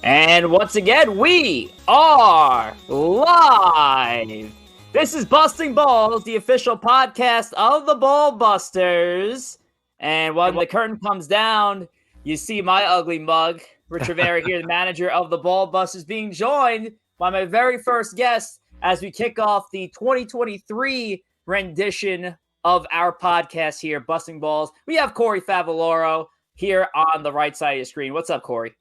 And once again, we are live. This is Busting Balls, the official podcast of the Ballbusters. And when the curtain comes down, you see my ugly mug, Rich Rivera here, the manager of the Ballbusters, being joined by my very first guest as we kick off the 2023 rendition of our podcast here, Busting Balls. We have Corey Favaloro here on the right side of the screen. What's up, Corey?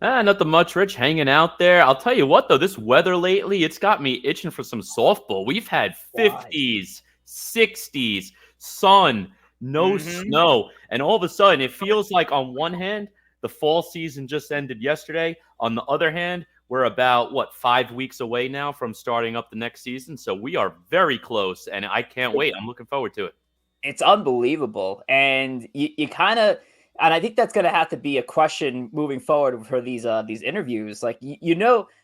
Nothing much, Rich, hanging out there. I'll tell you what, though, this weather lately, it's got me itching for some softball. We've had 50s, 60s, sun, no snow. And all of a sudden, it feels like on one hand, the fall season just ended yesterday. On the other hand, we're about, 5 weeks away now from starting up the next season. So we are very close, and I can't wait. I'm looking forward to it. It's unbelievable. And you kind of... And I think that's going to have to be a question moving forward for these interviews. Like,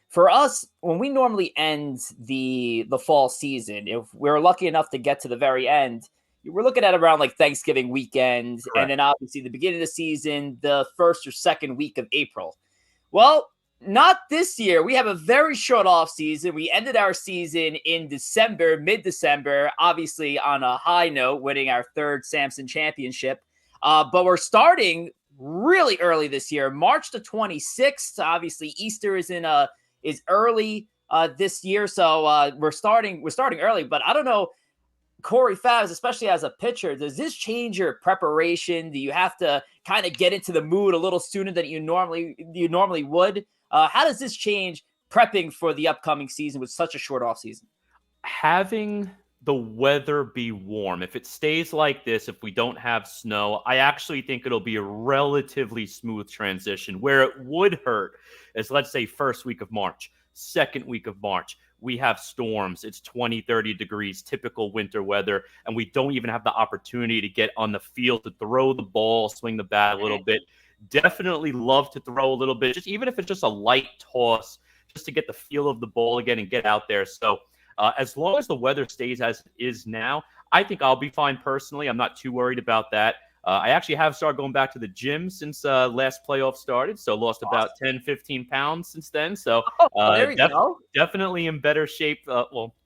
for us, when we normally end the fall season, if we're lucky enough to get to the very end, we're looking at around like Thanksgiving weekend. Correct. And then obviously the beginning of the season, the first or second week of April. Well, not this year. We have a very short off season. We ended our season in December, mid-December, obviously on a high note, winning our third Samson championship. But we're starting really early this year, March the 26th. Obviously, Easter is early this year, so we're starting early. But I don't know, Corey Favs, especially as a pitcher, does this change your preparation? Do you have to kind of get into the mood a little sooner than you normally would? How does this change prepping for the upcoming season with such a short off season? Having the weather be warm. If it stays like this, if we don't have snow, I actually think it'll be a relatively smooth transition. Where it would hurt is, let's say, first week of March, second week of March, we have storms. It's 20, 30 degrees, typical winter weather, and we don't even have the opportunity to get on the field to throw the ball, swing the bat a little bit. Definitely love to throw a little bit, just even if it's just a light toss, just to get the feel of the ball again and get out there. So as long as the weather stays as it is now, I think I'll be fine personally. I'm not too worried about that. I actually have started going back to the gym since last playoff started, so lost about 10, 15 pounds since then. So there you go. Definitely in better shape.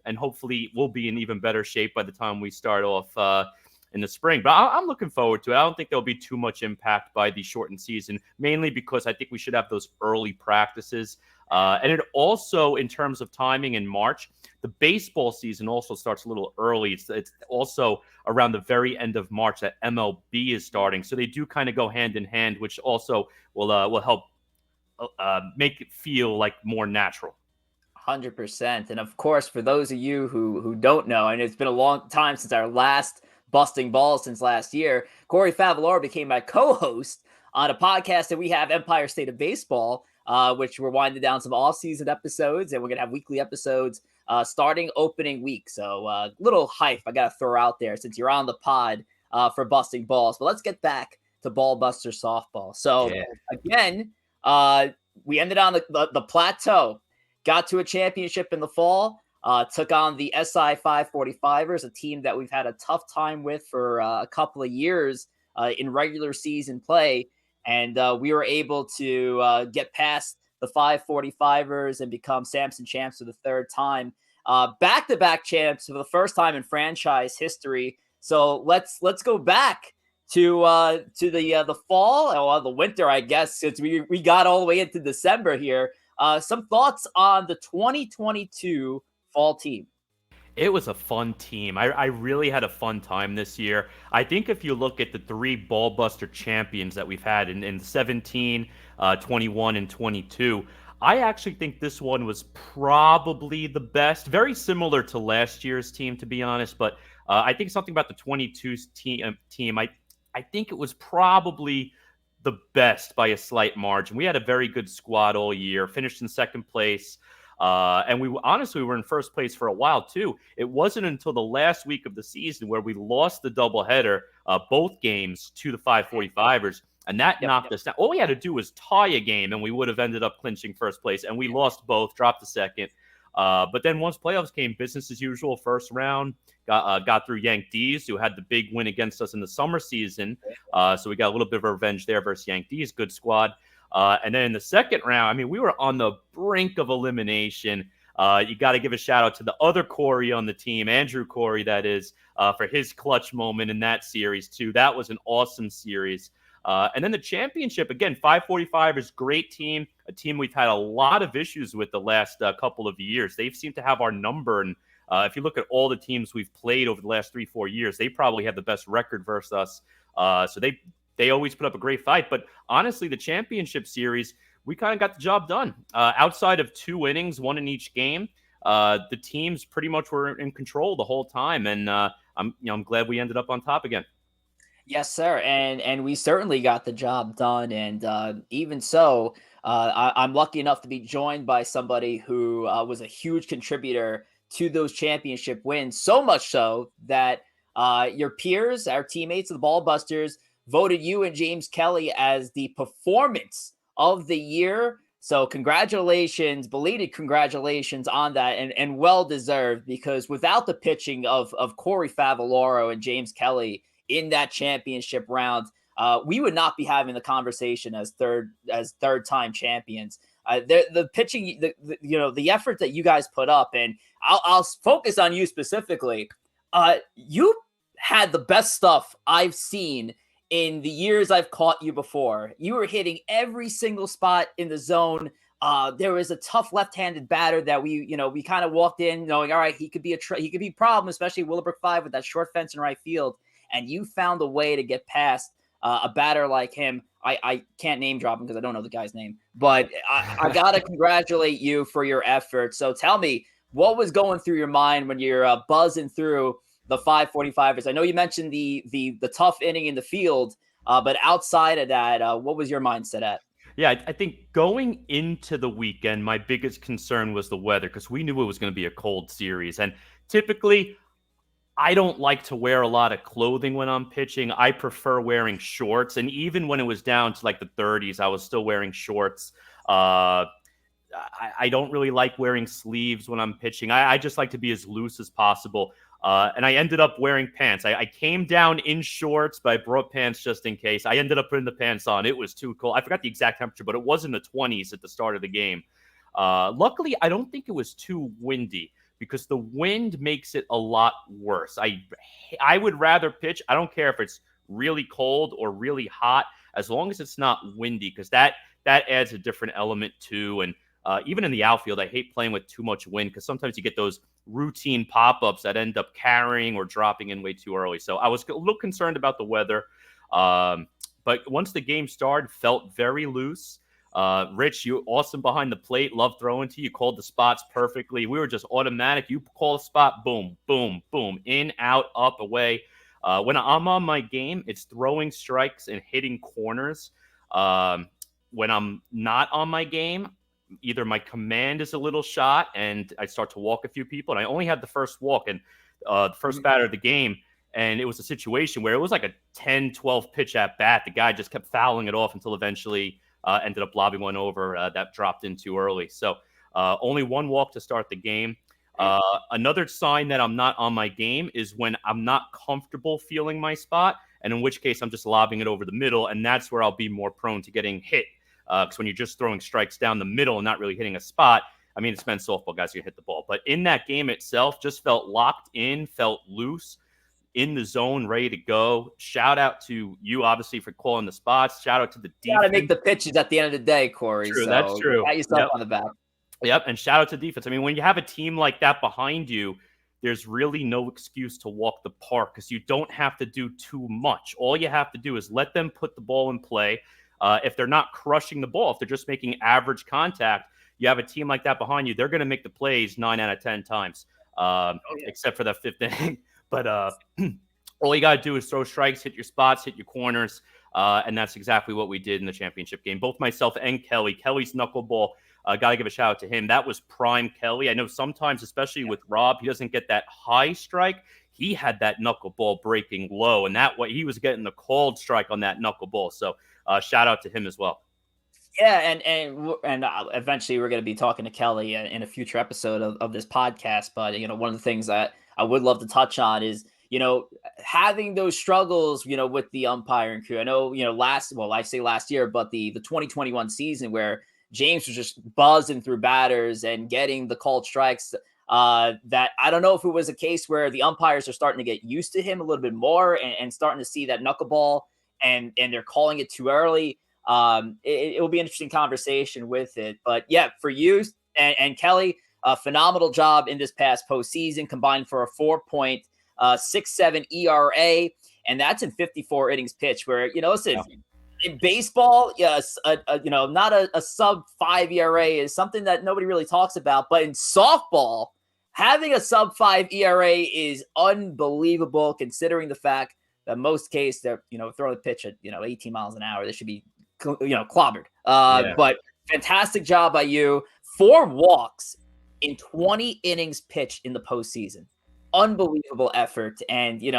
And hopefully we'll be in even better shape by the time we start off in the spring. But I'm looking forward to it. I don't think there'll be too much impact by the shortened season, mainly because I think we should have those early practices. And it also, in terms of timing in March, the baseball season also starts a little early. It's also around the very end of March that MLB is starting. So they do kind of go hand in hand, which also will help make it feel like more natural. 100%. And of course, for those of you who don't know, and it's been a long time since our last Busting Balls since last year, Corey Favaloro became my co-host on a podcast that we have, Empire State of Baseball, which we're winding down some off-season episodes, and we're going to have weekly episodes starting opening week. So little hype I got to throw out there since you're on the pod for Busting Balls. But let's get back to Ballbuster softball. So again, we ended on the plateau, got to a championship in the fall, took on the SI 545ers, a team that we've had a tough time with for a couple of years in regular season play. And we were able to get past the 545ers and become Samson champs for the third time. Back-to-back champs for the first time in franchise history. So let's go back to the fall, or the winter, I guess, since we got all the way into December here. Some thoughts on the 2022 fall team. It was a fun team. I really had a fun time this year. I think if you look at the three Ballbuster champions that we've had in 17, 21, and 22, I actually think this one was probably the best. Very similar to last year's team, to be honest, but I think something about the 22 team, I think it was probably the best by a slight margin. We had a very good squad all year, finished in second place. And we honestly were in first place for a while, too. It wasn't until the last week of the season where we lost the doubleheader, both games, to the 545ers, and that knocked us down. All we had to do was tie a game, and we would have ended up clinching first place, and we lost both, dropped the second. But then once playoffs came, business as usual, first round, got through Yank D's, who had the big win against us in the summer season. So we got a little bit of revenge there versus Yank D's, good squad. And then in the second round, I mean, we were on the brink of elimination. You got to give a shout out to the other Corey on the team, Andrew Corey, that is, for his clutch moment in that series, too. That was an awesome series. And then the championship, again, 545 is a great team, a team we've had a lot of issues with the last couple of years. They seem to have our number. And if you look at all the teams we've played over the last 3-4 years, they probably have the best record versus us. So they always put up a great fight. But honestly, the championship series, we kind of got the job done. Outside of 2 innings, 1 in each game, the teams pretty much were in control the whole time. And I'm glad we ended up on top again. Yes, sir, and we certainly got the job done, and even so, I'm lucky enough to be joined by somebody who was a huge contributor to those championship wins. So much so that your peers, our teammates, the Ballbusters, voted you and James Kelly as the performance of the year. So congratulations, belated congratulations on that, and well deserved, because without the pitching of Corey Favaloro and James Kelly in that championship round, we would not be having the conversation as third time champions. The pitching, the effort that you guys put up, and I'll focus on you specifically. You had the best stuff I've seen in the years I've caught you before. You were hitting every single spot in the zone. There was a tough left-handed batter that we kind of walked in knowing, all right, he could be a problem, especially Willowbrook 5 with that short fence in right field. And you found a way to get past a batter like him. I can't name drop him because I don't know the guy's name, but I got to congratulate you for your effort. So tell me, what was going through your mind when you're buzzing through the 545ers? I know you mentioned the tough inning in the field, but outside of that, what was your mindset at? Yeah, I think going into the weekend, my biggest concern was the weather because we knew it was going to be a cold series. And typically, I don't like to wear a lot of clothing when I'm pitching. I prefer wearing shorts. And even when it was down to like the 30s, I was still wearing shorts. I don't really like wearing sleeves when I'm pitching. I just like to be as loose as possible. And I ended up wearing pants. I came down in shorts, but I brought pants just in case. I ended up putting the pants on. It was too cold. I forgot the exact temperature, but it was in the 20s at the start of the game. Luckily, I don't think it was too windy because the wind makes it a lot worse. I would rather pitch. I don't care if it's really cold or really hot, as long as it's not windy, because that adds a different element too. And even in the outfield, I hate playing with too much wind because sometimes you get those routine pop-ups that end up carrying or dropping in way too early. So I was a little concerned about the weather. But once the game started, felt very loose. Rich, you awesome behind the plate. Love throwing to you. You called the spots perfectly. We were just automatic. You call a spot, boom, boom, boom, in, out, up, away. When I'm on my game, it's throwing strikes and hitting corners. When I'm not on my game, either my command is a little shot and I start to walk a few people. And I only had the first walk and the first batter of the game. And it was a situation where it was like a 10, 12 pitch at bat. The guy just kept fouling it off until eventually ended up lobbing one over that dropped in too early. So only one walk to start the game. Another sign that I'm not on my game is when I'm not comfortable feeling my spot, and in which case I'm just lobbing it over the middle, and that's where I'll be more prone to getting hit. Because when you're just throwing strikes down the middle and not really hitting a spot, I mean, it's men's softball, guys, you hit the ball. But in that game itself, just felt locked in, felt loose, in the zone, ready to go. Shout out to you, obviously, for calling the spots. Shout out to the defense. You got to make the pitches at the end of the day, Corey. True, so that's true. pat yourself on the back. Yep, and shout out to defense. I mean, when you have a team like that behind you, there's really no excuse to walk the park because you don't have to do too much. All you have to do is let them put the ball in play. If they're not crushing the ball, if they're just making average contact, you have a team like that behind you, they're going to make the plays 9 out of 10 times, except for that fifth inning. But all you got to do is throw strikes, hit your spots, hit your corners, and that's exactly what we did in the championship game. Both myself and Kelly's knuckleball, got to give a shout out to him. That was prime Kelly. I know sometimes, especially with Rob, he doesn't get that high strike. He had that knuckleball breaking low, and that way he was getting the cold strike on that knuckleball. So shout out to him as well. Yeah, and eventually we're going to be talking to Kelly in a future episode of this podcast. But one of the things that I would love to touch on is having those struggles, with the umpiring crew. I know, I say last year, but the 2021 season where James was just buzzing through batters and getting the called strikes. That I don't know if it was a case where the umpires are starting to get used to him a little bit more and starting to see that knuckleball and they're calling it too early. It will be an interesting conversation with it. But yeah, for you and Kelly, a phenomenal job in this past postseason, combined for a 4.67 ERA, and that's in 54 innings pitched. Where listen, in baseball, yes, not a sub 5 ERA is something that nobody really talks about. But in softball, having a sub 5 ERA is unbelievable, considering the fact that most case they're throwing the pitch at 18 miles an hour. They should be clobbered. But fantastic job by you. 4 walks in 20 innings pitched in the postseason. Unbelievable effort, and you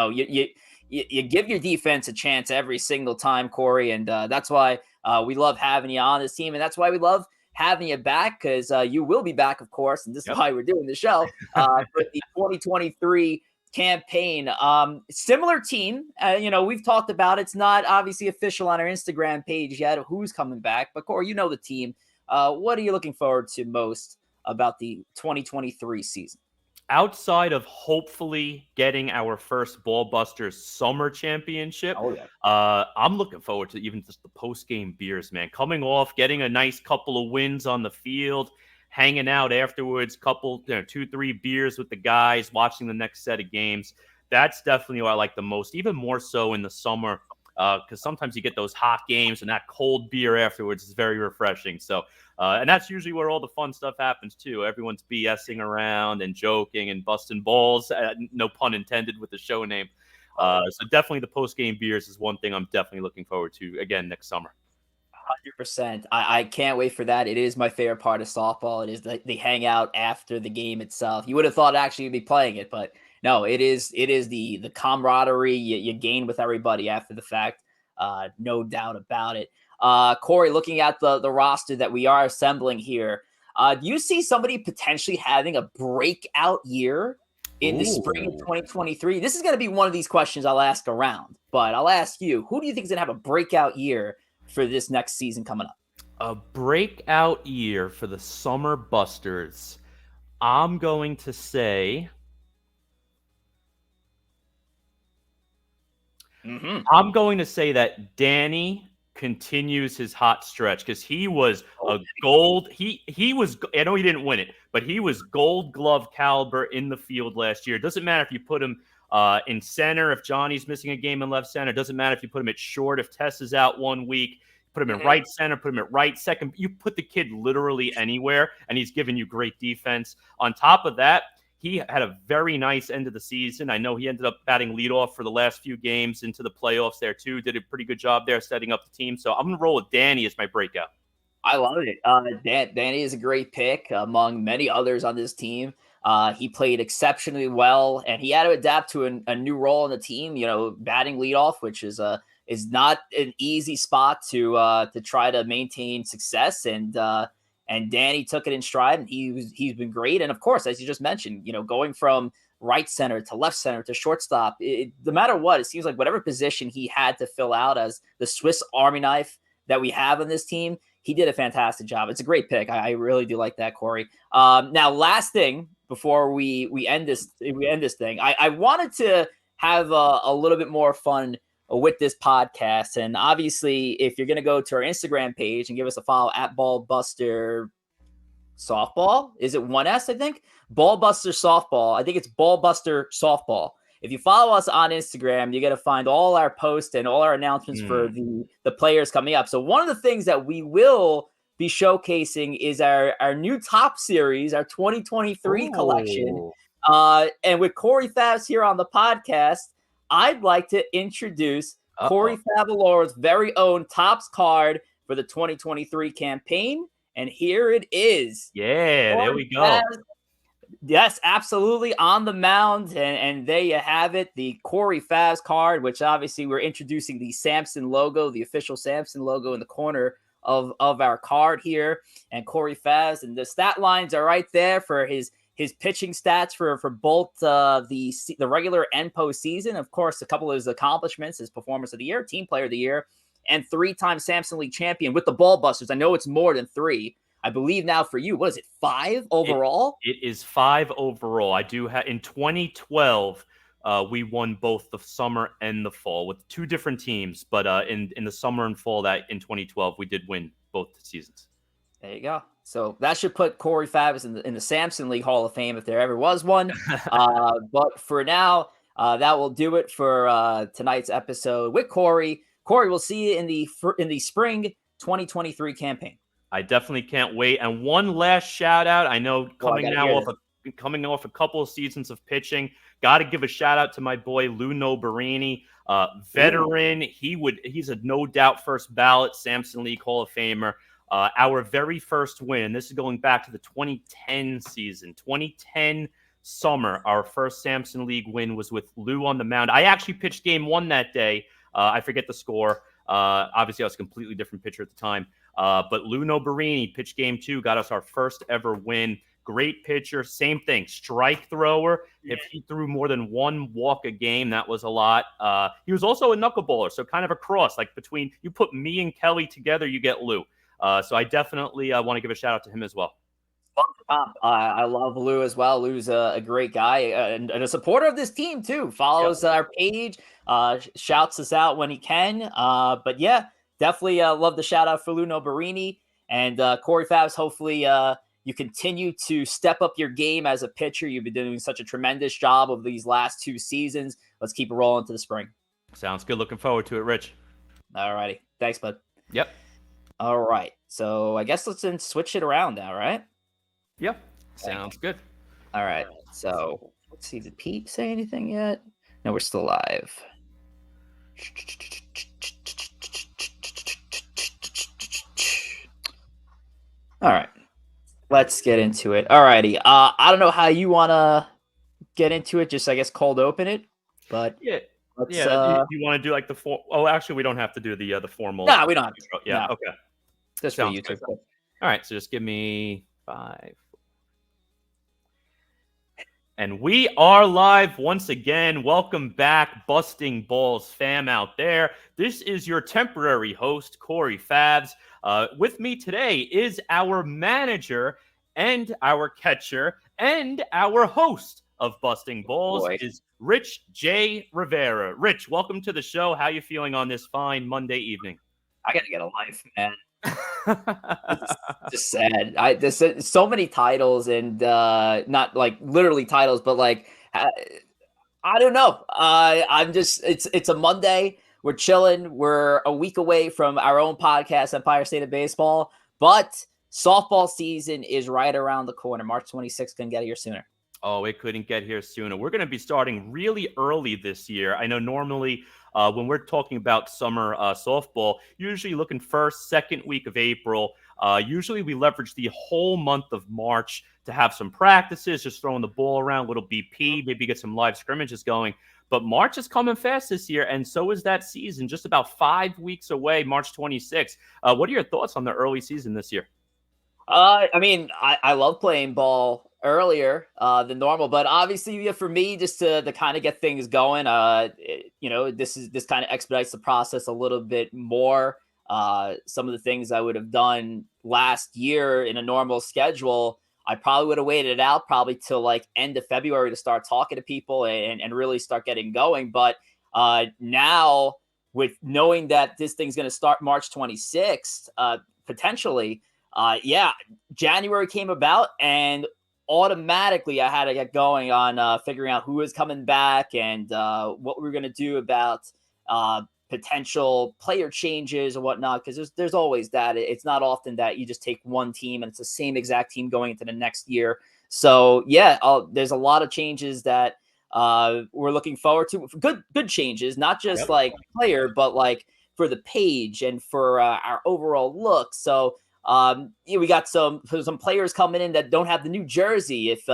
give your defense a chance every single time, Corey, and that's why we love having you on this team, and that's why we love having you back, because you will be back, of course, and this is why we're doing the show for the 2023 campaign. Similar team, we've talked about it's not obviously official on our Instagram page yet of who's coming back, but Corey, the team. What are you looking forward to most about the 2023 season? Outside of hopefully getting our first Ballbusters Summer Championship, I'm looking forward to even just the post-game beers, man. Coming off, getting a nice couple of wins on the field, hanging out afterwards, couple, 2-3 beers with the guys, watching the next set of games. That's definitely what I like the most, even more so in the summer, because sometimes you get those hot games and that cold beer afterwards is very refreshing. So, and that's usually where all the fun stuff happens too. Everyone's BSing around and joking and busting balls. No pun intended with the show name. So definitely the post-game beers is one thing I'm definitely looking forward to again next summer. 100%. I can't wait for that. It is my favorite part of softball. It is the hangout after the game itself. You would have thought actually you'd be playing it, but no, it is the camaraderie you gain with everybody after the fact. No doubt about it. Corey, looking at the roster that we are assembling here, do you see somebody potentially having a breakout year in the spring of 2023? This is going to be one of these questions I'll ask around, but I'll ask you, who do you think is going to have a breakout year for this next season coming up? A breakout year for the Summer Busters. I'm going to say I'm going to say that Danny continues his hot stretch, because he was a gold. He was. I know he didn't win it, but he was Gold Glove caliber in the field last year. It doesn't matter if you put him in center, if Johnny's missing a game in left center. It doesn't matter if you put him at short, if Tess is out 1 week. Put him in right center, put him at right second. You put the kid literally anywhere, and he's giving you great defense. On top of that, he had a very nice end of the season. I know he ended up batting leadoff for the last few games into the playoffs there too. Did a pretty good job there setting up the team. So I'm going to roll with Danny as my breakout. I love it. Danny is a great pick among many others on this team. He played exceptionally well, and he had to adapt to a new role in the team. Batting leadoff, which is not an easy spot to try to maintain success. And Danny took it in stride, and he's been great. And of course, as you just mentioned, going from right center to left center to shortstop, no matter what, it seems like whatever position he had to fill out as the Swiss Army knife that we have on this team, he did a fantastic job. It's a great pick. I really do like that, Corey. Now, last thing before we end this thing, I wanted to have a little bit more fun with this podcast. And obviously, if you're going to go to our Instagram page and give us a follow at Ballbuster Softball, is it 1S, I think? Ballbuster Softball. I think it's Ballbuster Softball. If you follow us on Instagram, you're going to find all our posts and all our announcements for the players coming up. So one of the things that we will be showcasing is our new top series, our 2023 collection. And with Corey Favs here on the podcast, I'd like to introduce Corey Favaloro's very own Topps card for the 2023 campaign. And here it is. Yeah, Corey, there we go. Yes, absolutely. On the mound. And there you have it. The Corey Favs card, which obviously we're introducing the Samson logo, the official Samson logo in the corner of our card here. And Corey Favs, and the stat lines are right there for his his pitching stats for both the regular and postseason. Of course, a couple of his accomplishments, his performance of the year, team player of the year, and 3-time Samson League champion with the Ballbusters. I know it's more than 3. I believe now for you, what is it, 5 overall? It is 5 overall. I do have in 2012. We won both the summer and the fall with 2 different teams, but in the summer and fall that in 2012 we did win both seasons. There you go. So that should put Corey Favs in the Samson League Hall of Fame if there ever was one. But for now, that will do it for tonight's episode with Corey. Corey, we'll see you in the spring 2023 campaign. I definitely can't wait. And one last shout out. I know coming off a couple of seasons of pitching, got to give a shout out to my boy Lou Noberini, veteran. He's a no doubt first ballot Samson League Hall of Famer. Our very first win. This is going back to the 2010 season, 2010 summer. Our first Samson League win was with Lou on the mound. I actually pitched game 1 that day. I forget the score. Obviously, I was a completely different pitcher at the time. But Lou Noberini pitched game 2, got us our first ever win. Great pitcher. Same thing. Strike thrower. Yeah. If he threw more than 1 walk a game, that was a lot. He was also a knuckleballer. So kind of a cross. Like between you put me and Kelly together, you get Lou. So I definitely want to give a shout out to him as well. I love Lou as well. Lou's a great guy and a supporter of this team too. Follows our page, shouts us out when he can. But yeah, definitely love the shout out for Lou Noberini and Corey Favs. Hopefully you continue to step up your game as a pitcher. You've been doing such a tremendous job of these last 2 seasons. Let's keep it rolling to the spring. Sounds good. Looking forward to it, Rich. All righty. Thanks, bud. Yep. All right. So I guess let's then switch it around now, right? Yeah, sounds good. All right, so let's see. Did Pete say anything yet? No, we're still live. All right, let's get into it. All righty. I don't know how you want to get into it. Just, I guess, cold open it. But yeah. Do you want to do like the Oh, actually, we don't have to do the formal. No, we don't have to. Yeah, no. Okay. Just for YouTube. All right, so just give me 5. And we are live once again. Welcome back, Busting Balls fam out there. This is your temporary host, Corey Favs. With me today is our manager and our catcher and our host of Busting Balls is Rich J. Rivera. Rich, welcome to the show. How you feeling on this fine Monday evening? I gotta get a life, man. It's just sad. There's so many titles and not like literally titles, but like I don't know. I'm just it's a Monday. We're chilling. We're a week away from our own podcast, Empire State of Baseball, but softball season is right around the corner. March 26th can get here sooner. Oh, it couldn't get here sooner. We're going to be starting really early this year. I know normally when we're talking about summer softball, usually looking first, second week of April. Usually we leverage the whole month of March to have some practices, just throwing the ball around, little BP, maybe get some live scrimmages going. But March is coming fast this year, and so is that season, just about 5 weeks away, March 26th. What are your thoughts on the early season this year? I mean, I love playing ball earlier than normal, but obviously for me, just to kind of get things going, this kind of expedites the process a little bit more. Some of the things I would have done last year in a normal schedule, I probably would have waited it out probably till like end of February to start talking to people and really start getting going. But now with knowing that this thing's going to start March 26th, potentially, January came about and automatically I had to get going on figuring out who was coming back and what we were going to do about potential player changes and whatnot, because there's always that. It's not often that you just take one team and it's the same exact team going into the next year. So there's a lot of changes that we're looking forward to. Good changes, not just like player, but like for the page and for our overall look. So we got some players coming in that don't have the new jersey. If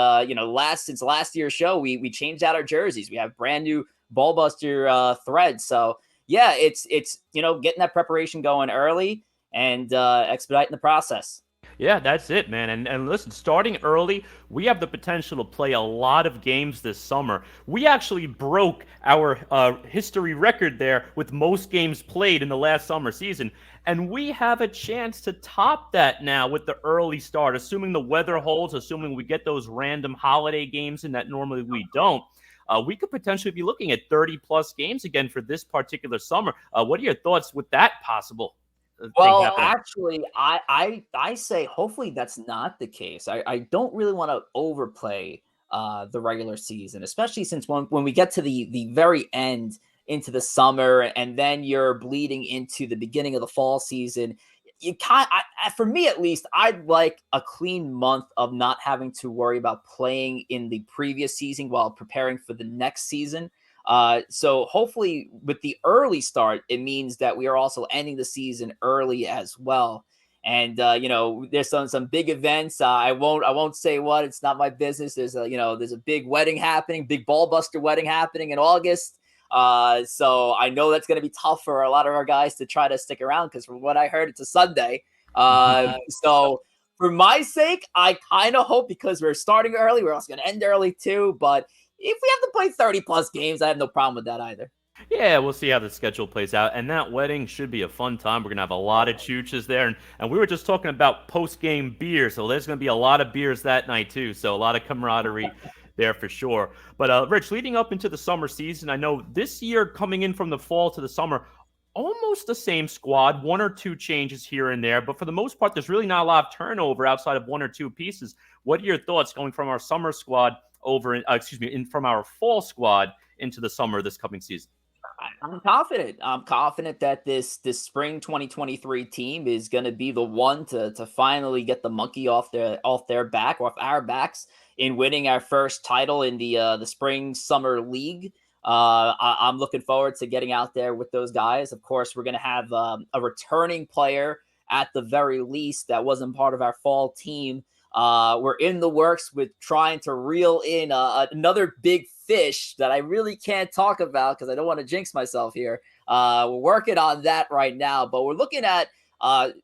since last year's show, we changed out our jerseys. We have brand new Ballbuster threads. So it's getting that preparation going early and expediting the process. Yeah, that's it, man. And listen, starting early, we have the potential to play a lot of games this summer. We actually broke our history record there with most games played in the last summer season. And we have a chance to top that now with the early start, assuming the weather holds, assuming we get those random holiday games in that normally we don't. We could potentially be looking at 30 plus games again for this particular summer. What are your thoughts with that possible thing Well, happening? actually, I say hopefully that's not the case. I don't really want to overplay the regular season, especially since when we get to the very end into the summer and then you're bleeding into the beginning of the fall season. You for me at least, I'd like a clean month of not having to worry about playing in the previous season while preparing for the next season. So hopefully, with the early start, it means that we are also ending the season early as well. And there's some big events. I won't say what. It's not my business. There's a big wedding happening, big Ballbuster wedding happening in August. So I know that's going to be tough for a lot of our guys to try to stick around because from what I heard, it's a Sunday. So for my sake, I kind of hope because we're starting early, we're also going to end early too. But if we have to play 30 plus games, I have no problem with that either. Yeah, we'll see how the schedule plays out. And that wedding should be a fun time. We're going to have a lot of chooches there. And we were just talking about post game beer. So there's going to be a lot of beers that night, too. So a lot of camaraderie there for sure. But, Rich, leading up into the summer season, I know this year coming in from the fall to the summer, almost the same squad, one or two changes here and there. But for the most part, there's really not a lot of turnover outside of one or two pieces. What are your thoughts going from our summer squad from our fall squad into the summer this coming season? I'm confident. I'm confident that this spring 2023 team is going to be the one to finally get the monkey off our backs in winning our first title in the spring summer league. I'm looking forward to getting out there with those guys. Of course, we're going to have a returning player at the very least that wasn't part of our fall team. We're in the works with trying to reel in another big fish that I really can't talk about because I don't want to jinx myself here. We're working on that right now, but we're looking at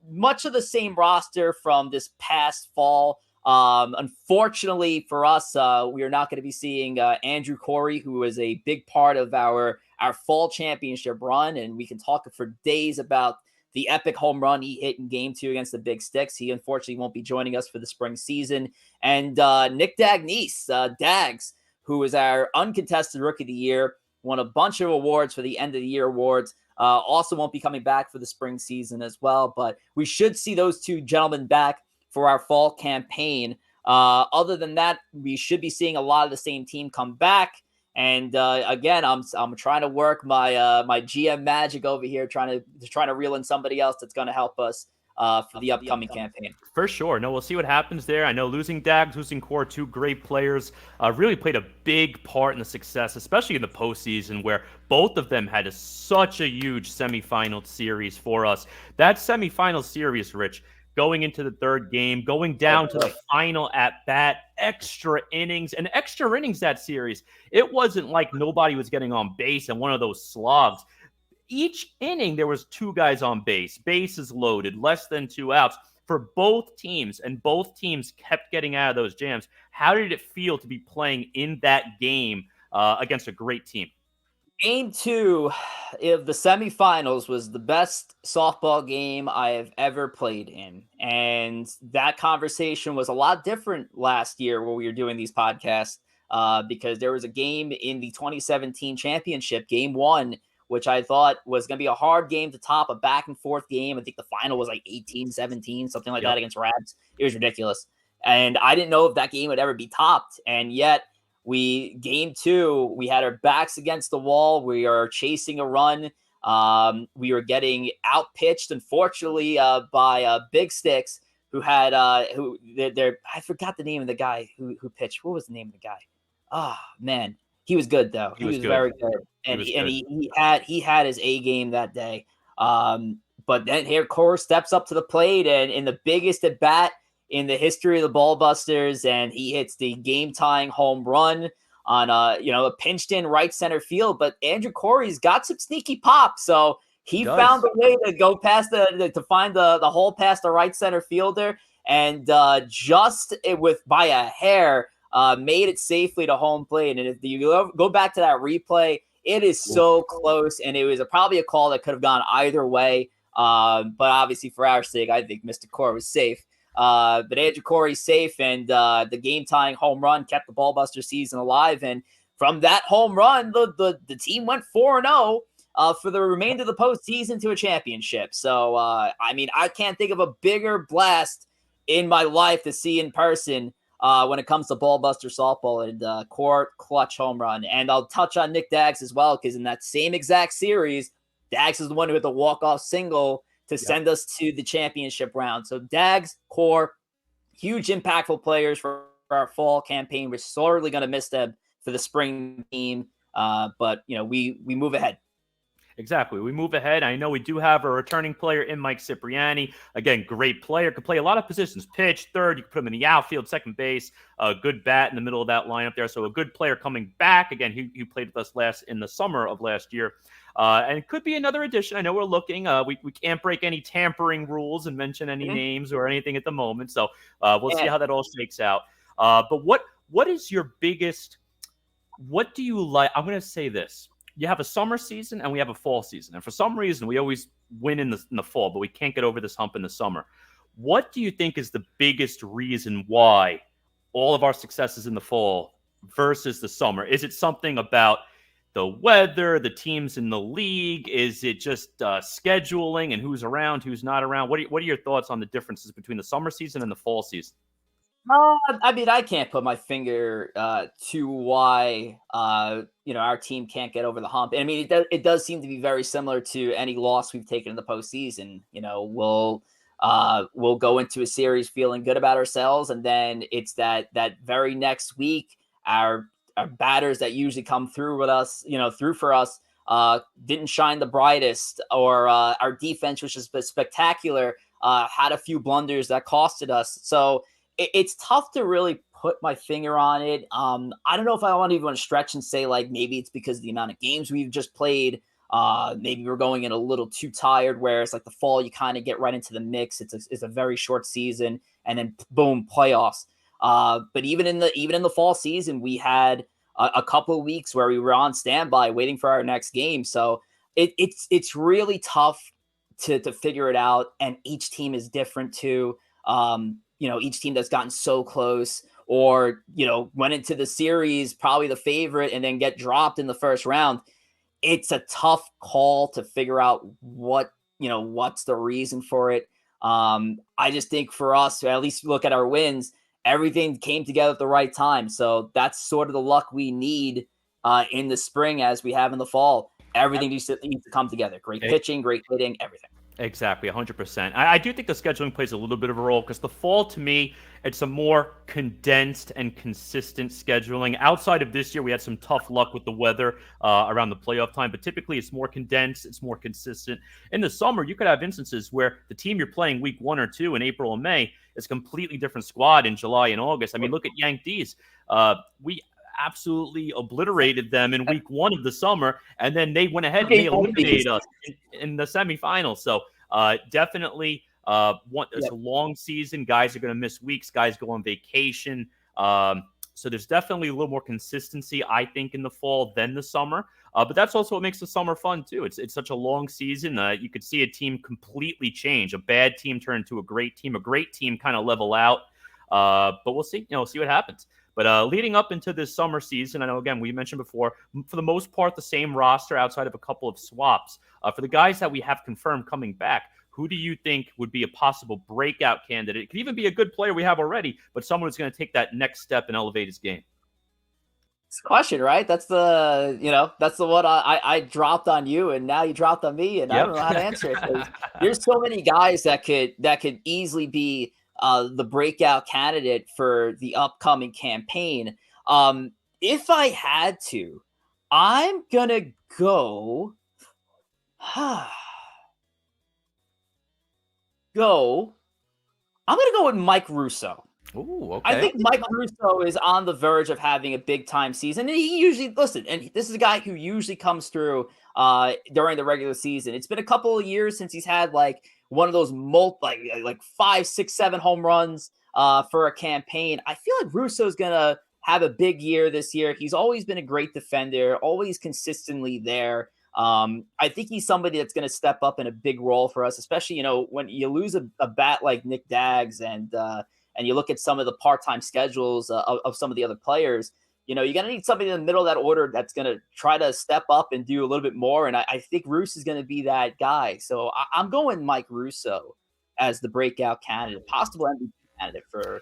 much of the same roster from this past fall. Unfortunately for us, we are not going to be seeing Andrew Corey, who is a big part of our fall championship run, and we can talk for days about the epic home run he hit in game 2 against the Big Sticks. He unfortunately won't be joining us for the spring season. And Nick Dags, who is our uncontested rookie of the year, won a bunch of awards for the end of the year awards. Also won't be coming back for the spring season as well. But we should see those two gentlemen back for our fall campaign. Other than that, we should be seeing a lot of the same team come back. And again, I'm trying to work my GM magic over here, trying to reel in somebody else that's going to help us for the upcoming campaign. For sure. No, we'll see what happens there. I know losing Dags, losing Core, two great players, really played a big part in the success, especially in the postseason, where both of them had such a huge semifinal series for us. That semifinal series, Rich, going into the third game, going down to the final at bat, extra innings that series. It wasn't like nobody was getting on base and one of those slogs. Each inning, there was two guys on base, bases loaded, less than 2 outs for both teams, and both teams kept getting out of those jams. How did it feel to be playing in that game against a great team? Game 2 of the semifinals was the best softball game I have ever played in. And that conversation was a lot different last year when we were doing these podcasts because there was a game in the 2017 championship, game 1, which I thought was going to be a hard game to top, a back and forth game. I think the final was like 18-17, something like that against Rabs. It was ridiculous. And I didn't know if that game would ever be topped. And yet, game 2, we had our backs against the wall. We are chasing a run. We were getting out pitched, unfortunately, by Big Sticks, who had I forgot the name of the guy who pitched. What was the name of the guy? Oh man, he was good though. He was good. Very good, and he had his A game that day. But then here, Core steps up to the plate, and in the biggest at bat in the history of the Ballbusters, and he hits the game-tying home run on a pinched in right center field. But Andrew Corey's got some sneaky pop, so he found a way to go past to find the hole past the right center fielder. and just by a hair made it safely to home plate. And if you go back to that replay, it is so close, and it was probably a call that could have gone either way. But obviously, for our sake, I think Mr. Core was safe. But Andrew Corey's safe, and the game-tying home run kept the Ballbuster season alive. And from that home run, the team went 4-0 for the remainder of the postseason to a championship. So, I mean, I can't think of a bigger blast in my life to see in person when it comes to Ballbuster softball, and Core clutch home run. And I'll touch on Nick Daggs as well, because in that same exact series, Daggs is the one who hit the walk-off single to send us to the championship round. So Daggs, Core, huge impactful players for our fall campaign. We're sorely going to miss them for the spring team. But, you know, we move ahead. Exactly. We move ahead. I know we do have a returning player in Mike Cipriani. Again, great player. Could play a lot of positions. Pitch, third. You could put him in the outfield, second base. A good bat in the middle of that lineup there. So a good player coming back. Again, he played with us in the summer of last year. And it could be another addition. I know we're looking. We can't break any tampering rules and mention any names or anything at the moment. So we'll see how that all shakes out. But what is your biggest – what do you like – I'm going to say this. You have a summer season and we have a fall season. And for some reason, we always win in the fall, but we can't get over this hump in the summer. What do you think is the biggest reason why all of our success is in the fall versus the summer? Is it something about the weather, the teams in the league? Is it just scheduling and who's around, who's not around? What are your thoughts on the differences between the summer season and the fall season? I mean, I can't put my finger to why our team can't get over the hump. And I mean, it does seem to be very similar to any loss we've taken in the postseason. You know, we'll go into a series feeling good about ourselves, and then it's that very next week, our batters that usually come through with us, through for us, didn't shine the brightest, or our defense, which is spectacular, had a few blunders that costed us. So it's tough to really put my finger on it. I don't know if I want to even stretch and say, like, maybe it's because of the amount of games we've just played. Maybe we're going in a little too tired, whereas like the fall, you kind of get right into the mix. It's a very short season, and then boom, playoffs. But even in the fall season, we had a couple of weeks where we were on standby waiting for our next game. So it's really tough to figure it out. And each team is different too. Each team that's gotten so close, or, went into the series probably the favorite and then get dropped in the first round. It's a tough call to figure out what's the reason for it. I just think for us, at least look at our wins, everything came together at the right time. So that's sort of the luck we need in the spring as we have in the fall. Everything needs to come together. Great pitching, great hitting, everything. Exactly, 100%. I do think the scheduling plays a little bit of a role, because the fall, to me, it's a more condensed and consistent scheduling. Outside of this year, we had some tough luck with the weather around the playoff time, but typically it's more condensed, it's more consistent. In the summer, you could have instances where the team you're playing week 1 or 2 in April and May is a completely different squad in July and August. I mean, look at Yankees. We absolutely obliterated them in week 1 of the summer, and then they went ahead and they eliminated us in the semifinals. So definitely it's a long season. Guys are going to miss weeks. Guys go on vacation. So there's definitely a little more consistency, I think, in the fall than the summer. But that's also what makes the summer fun too. It's such a long season. You could see a team completely change. A bad team turn into a great team kind of level out. But we'll see, see what happens. But leading up into this summer season, I know, again, we mentioned before, for the most part, the same roster outside of a couple of swaps. For the guys that we have confirmed coming back, who do you think would be a possible breakout candidate? It could even be a good player we have already, but someone who's going to take that next step and elevate his game. It's a question, right? That's the one I dropped on you, and now you dropped on me, and I don't know how to answer it. There's so many guys that could easily be the breakout candidate for the upcoming campaign. If I had to, I'm gonna go. I'm gonna go with Mike Russo. Ooh, okay. I think Mike Russo is on the verge of having a big time season. And he usually, and this is a guy who usually comes through during the regular season. It's been a couple of years since he's had like one of those like 5, 6, 7 home runs for a campaign. I feel like Russo's gonna have a big year this year. He's always been a great defender, always consistently there. I think he's somebody that's going to step up in a big role for us, especially, when you lose a bat like Nick Daggs and you look at some of the part-time schedules of some of the other players, you're going to need somebody in the middle of that order that's going to try to step up and do a little bit more. And I think Russo is going to be that guy. So I'm going Mike Russo as the breakout candidate, possible MVP candidate for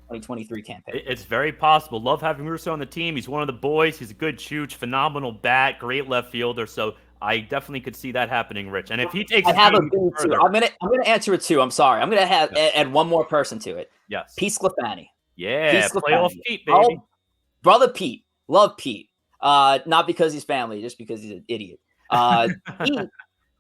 2023 campaign. It's very possible. Love having Russo on the team. He's one of the boys. He's a good, huge, phenomenal bat, great left fielder. So I definitely could see that happening, Rich. And if he takes, I have a B too. I'm gonna answer it too. I'm sorry. I'm gonna add one more person to it. Yes, Pete Sclafani. Yeah, playoff Pete, baby. Oh, brother Pete, love Pete. Not because he's family, just because he's an idiot. Pete,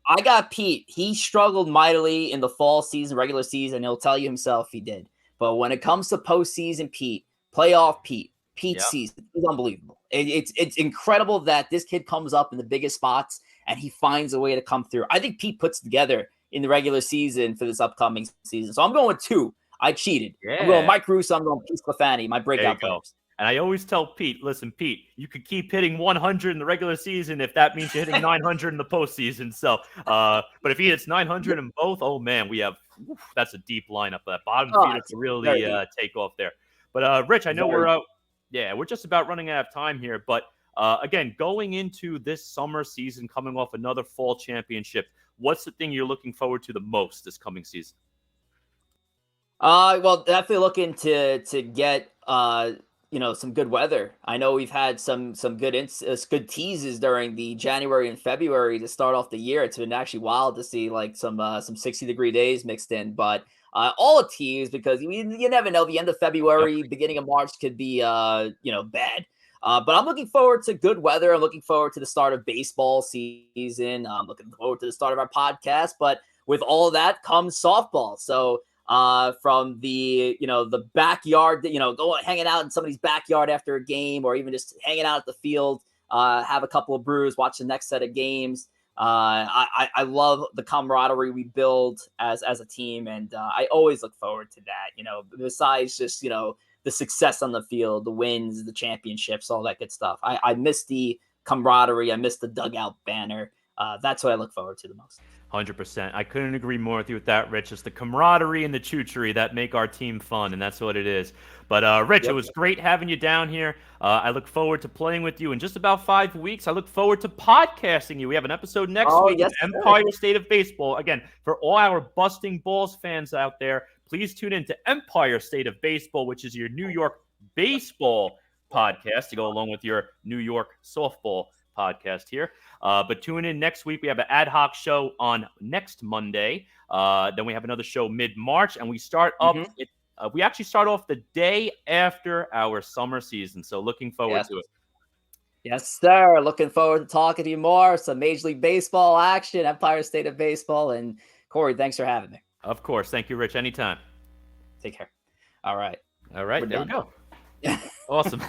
I got Pete. He struggled mightily in the fall season, regular season. He'll tell you himself he did. But when it comes to postseason Pete, playoff Pete season, he's unbelievable. It's incredible that this kid comes up in the biggest spots and he finds a way to come through. I think Pete puts together in the regular season for this upcoming season. So I'm going with 2. I cheated. Yeah. I'm going Mike Russo. I'm going Pete Sclafani, my breakout players. And I always tell Pete, listen, Pete, you could keep hitting 100 in the regular season if that means you're hitting 900 in the postseason. So, but if he hits 900 in both, oh man, that's a deep lineup. That bottom feeder to really take off there. But Rich, I know we're just about running out of time here. But again, going into this summer season, coming off another fall championship, what's the thing you're looking forward to the most this coming season? Well, definitely looking to get some good weather. I know we've had some good teases during the January and February to start off the year. It's been actually wild to see like some 60-degree days mixed in, but all a tease because you never know. The end of February, beginning of March could be bad. But I'm looking forward to good weather. I'm looking forward to the start of baseball season. I'm looking forward to the start of our podcast. But with all of that comes softball. So from the backyard, go hanging out in somebody's backyard after a game, or even just hanging out at the field, have a couple of brews, watch the next set of games. I love the camaraderie we build as a team, and I always look forward to that. Besides just the success on the field, the wins, the championships, all that good stuff. I miss the camaraderie. I miss the dugout banner. That's what I look forward to the most. 100%. I couldn't agree more with you with that, Rich. It's the camaraderie and the choo-choo that make our team fun, and that's what it is. But, Rich, it was great having you down here. I look forward to playing with you in just about 5 weeks. I look forward to podcasting you. We have an episode next week with Empire State of Baseball. Again, for all our Busting Balls fans out there, please tune in to Empire State of Baseball, which is your New York baseball podcast to go along with your New York softball podcast here. But tune in next week. We have an ad hoc show on next Monday. Then we have another show mid-March, and we start up. We actually start off the day after our summer season. So looking forward to it. Yes, sir. Looking forward to talking to you more. Some Major League Baseball action, Empire State of Baseball. And Corey, thanks for having me. Of course. Thank you, Rich. Anytime. Take care. All right. There we go. Awesome.